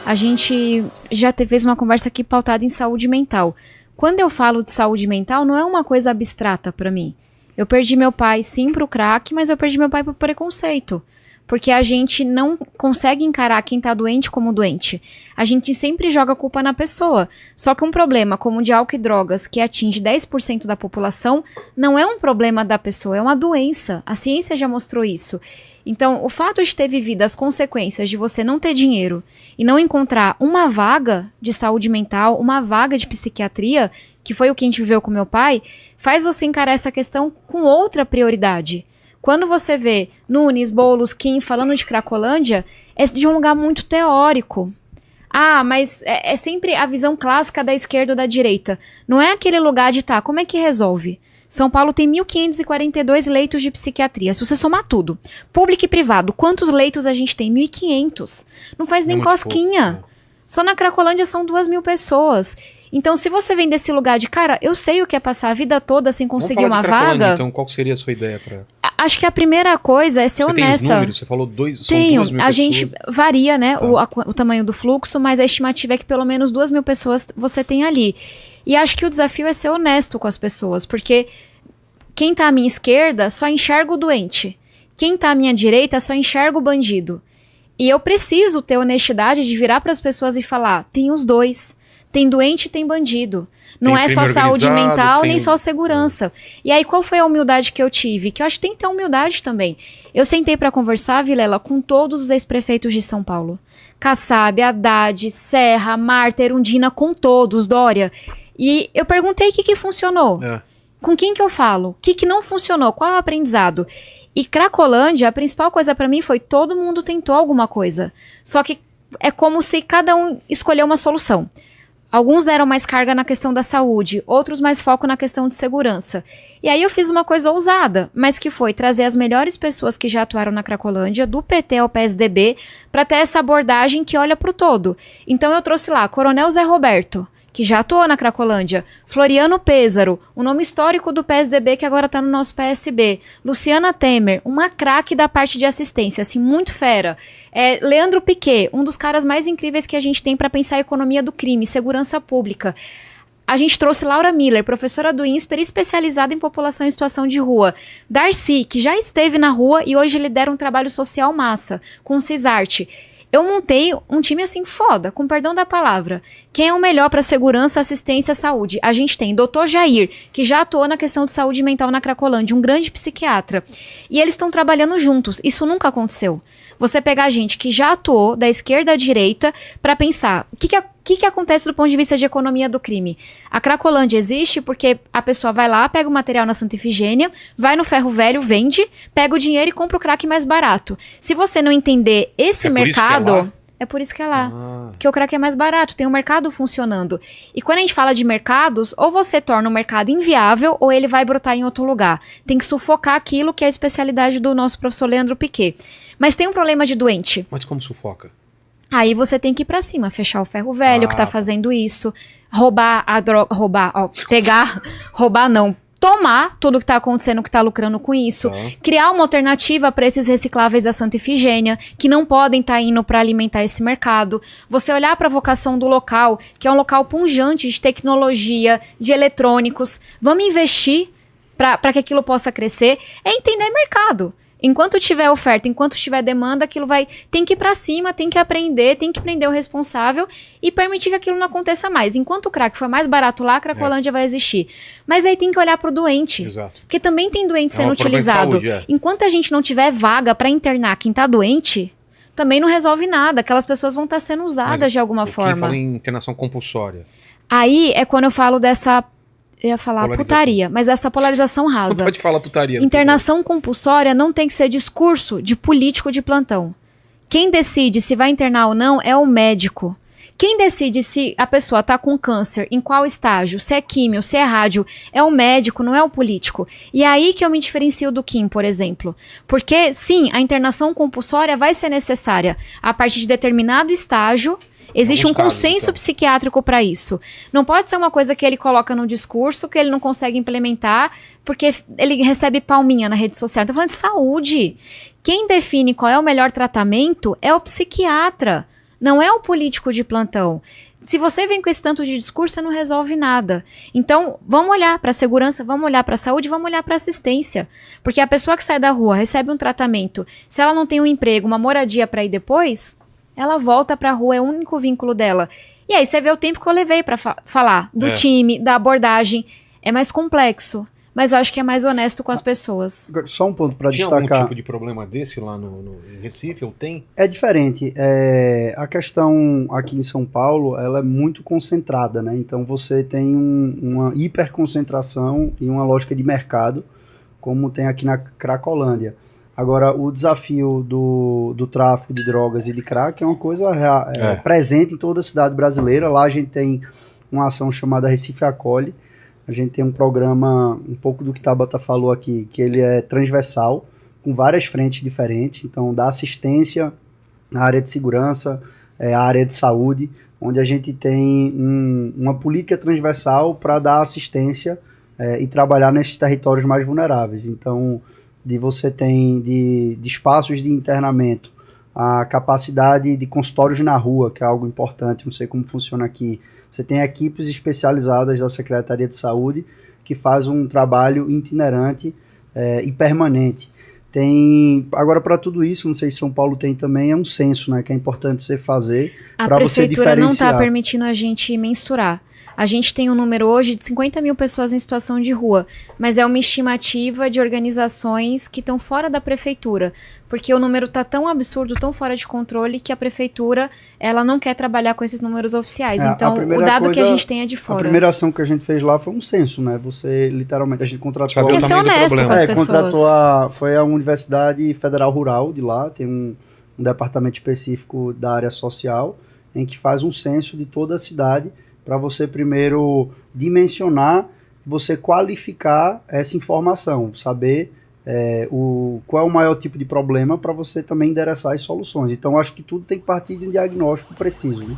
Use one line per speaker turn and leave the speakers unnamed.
a gente já fez uma conversa aqui pautada em saúde mental. Quando eu falo de saúde mental, não é uma coisa abstrata para mim. Eu perdi meu pai sim pro crack, mas eu perdi meu pai pro preconceito. Porque a gente não consegue encarar quem tá doente como doente. A gente sempre joga a culpa na pessoa. Só que um problema como o de álcool e drogas, que atinge 10% da população, não é um problema da pessoa, é uma doença. A ciência já mostrou isso. Então, o fato de ter vivido as consequências de você não ter dinheiro e não encontrar uma vaga de saúde mental, uma vaga de psiquiatria, que foi o que a gente viveu com meu pai, faz você encarar essa questão com outra prioridade. Quando você vê Nunes, Boulos, Kim falando de Cracolândia, é de um lugar muito teórico. Ah, mas é sempre a visão clássica da esquerda ou da direita. Não é aquele lugar de como é que resolve? São Paulo tem 1.542 leitos de psiquiatria. Se você somar tudo, público e privado, quantos leitos a gente tem? 1.500. Não faz nem cosquinha. Pouco. Só na Cracolândia são 2.000 pessoas. Então, se você vem desse lugar de, cara, eu sei o que é passar a vida toda sem conseguir uma vaga...
Então, qual seria a sua ideia para...
Acho que a primeira coisa é ser honesta.
Você tem os números? Você falou são 2.000 pessoas.
A gente varia, né, o tamanho do fluxo, mas a estimativa é que pelo menos 2.000 pessoas você tem ali. E acho que o desafio é ser honesto com as pessoas, porque quem tá à minha esquerda só enxerga o doente. Quem tá à minha direita só enxerga o bandido. E eu preciso ter honestidade de virar para as pessoas e falar, tem os dois. Tem doente e tem bandido. Não é só saúde mental, nem só segurança. E aí, qual foi a humildade que eu tive? Que eu acho que tem que ter humildade também. Eu sentei para conversar, Vilela, com todos os ex-prefeitos de São Paulo. Kassab, Haddad, Serra, Marta, Erundina, com todos, Dória. E eu perguntei o que funcionou. Com quem que eu falo? O que não funcionou? Qual é o aprendizado? E Cracolândia, a principal coisa para mim foi todo mundo tentou alguma coisa. Só que é como se cada um escolheu uma solução. Alguns deram mais carga na questão da saúde, outros mais foco na questão de segurança. E aí eu fiz uma coisa ousada, mas que foi trazer as melhores pessoas que já atuaram na Cracolândia, do PT ao PSDB, para ter essa abordagem que olha para o todo. Então eu trouxe lá Coronel Zé Roberto, que já atuou na Cracolândia, Floriano Pêsaro, o nome histórico do PSDB que agora está no nosso PSB, Luciana Temer, uma craque da parte de assistência, assim, muito fera, Leandro Piquet, um dos caras mais incríveis que a gente tem para pensar a economia do crime, segurança pública. A gente trouxe Laura Miller, professora do INSPER, especializada em população em situação de rua. Darcy, que já esteve na rua e hoje lidera um trabalho social massa, com o Cisarte. Eu montei um time assim foda, com perdão da palavra. Quem é o melhor para segurança, assistência e saúde? A gente tem Dr. Jair, que já atuou na questão de saúde mental na Cracolândia, um grande psiquiatra. E eles estão trabalhando juntos. Isso nunca aconteceu. Você pegar gente que já atuou da esquerda à direita para pensar o que acontece do ponto de vista de economia do crime. A Cracolândia existe porque a pessoa vai lá, pega o material na Santa Ifigênia, vai no Ferro Velho, vende, pega o dinheiro e compra o crack mais barato. Se você não entender esse mercado... É por isso que é lá. Porque o crack é mais barato, tem um mercado funcionando. E quando a gente fala de mercados, ou você torna o mercado inviável, ou ele vai brotar em outro lugar. Tem que sufocar aquilo que é a especialidade do nosso professor Leandro Piquet. Mas tem um problema de doente.
Mas como sufoca?
Aí você tem que ir pra cima, fechar o Ferro Velho, que tá fazendo isso, roubar a droga, tomar tudo que tá acontecendo, que tá lucrando com isso, criar uma alternativa para esses recicláveis da Santa Ifigênia, que não podem estar indo para alimentar esse mercado. Você olhar para a vocação do local, que é um local pujante de tecnologia, de eletrônicos. Vamos investir para que aquilo possa crescer. É entender mercado. Enquanto tiver oferta, enquanto tiver demanda, aquilo tem que ir pra cima, tem que aprender, tem que prender o responsável e permitir que aquilo não aconteça mais. Enquanto o crack for mais barato lá, a Cracolândia vai existir. Mas aí tem que olhar pro doente.
Exato.
Porque também tem doente sendo utilizado.
Saúde,
Enquanto a gente não tiver vaga pra internar quem tá doente, também não resolve nada. Aquelas pessoas vão estar sendo usadas de alguma forma.
Fala em internação compulsória.
Aí é quando eu falo dessa... Eu ia falar putaria, mas essa polarização rasa.
Não pode falar putaria.
Internação compulsória não tem que ser discurso de político de plantão. Quem decide se vai internar ou não é o médico. Quem decide se a pessoa está com câncer, em qual estágio, se é químio, se é rádio, é o médico, não é o político. E é aí que eu me diferencio do Kim, por exemplo. Porque, sim, a internação compulsória vai ser necessária a partir de determinado estágio. Existe um consenso psiquiátrico para isso. Não pode ser uma coisa que ele coloca no discurso, que ele não consegue implementar, porque ele recebe palminha na rede social. Estou falando de saúde. Quem define qual é o melhor tratamento é o psiquiatra. Não é o político de plantão. Se você vem com esse tanto de discurso, você não resolve nada. Então, vamos olhar para a segurança, vamos olhar para a saúde, vamos olhar para a assistência. Porque a pessoa que sai da rua, recebe um tratamento, se ela não tem um emprego, uma moradia para ir depois, ela volta para a rua, é o único vínculo dela. E aí você vê o tempo que eu levei para falar do time, da abordagem. É mais complexo, mas eu acho que é mais honesto com as pessoas.
Só um ponto para destacar.
Tinha algum tipo de problema desse lá em Recife? Ou tem?
É diferente. A questão aqui em São Paulo, ela é muito concentrada, né? Então você tem uma hiperconcentração e uma lógica de mercado, como tem aqui na Cracolândia. Agora, o desafio do tráfico de drogas e de crack é uma coisa presente em toda a cidade brasileira. Lá a gente tem uma ação chamada Recife Acolhe. A gente tem um programa, um pouco do que Tabata falou aqui, que ele é transversal, com várias frentes diferentes. Então, dá assistência na área de segurança, a área de saúde, onde a gente tem uma política transversal para dar assistência e trabalhar nesses territórios mais vulneráveis. Então, você tem de espaços de internamento, a capacidade de consultórios na rua, que é algo importante, não sei como funciona aqui. Você tem equipes especializadas da Secretaria de Saúde que faz um trabalho itinerante e permanente. Agora, para tudo isso, não sei se São Paulo tem também, é um censo, né, que é importante você fazer para você diferenciar.
A prefeitura não está permitindo a gente mensurar. A gente tem um número hoje de 50 mil pessoas em situação de rua, mas é uma estimativa de organizações que estão fora da prefeitura, porque o número está tão absurdo, tão fora de controle, que a prefeitura ela não quer trabalhar com esses números oficiais. Então, o dado que a gente tem é de fora.
A primeira ação que a gente fez lá foi um censo, né? Você, literalmente, a gente contratou...
Quer ser honesto com as pessoas.
Foi a Universidade Federal Rural de lá, tem um departamento específico da área social, em que faz um censo de toda a cidade, para você primeiro dimensionar, você qualificar essa informação, saber qual é o maior tipo de problema para você também endereçar as soluções. Então, acho que tudo tem que partir de um diagnóstico preciso, né?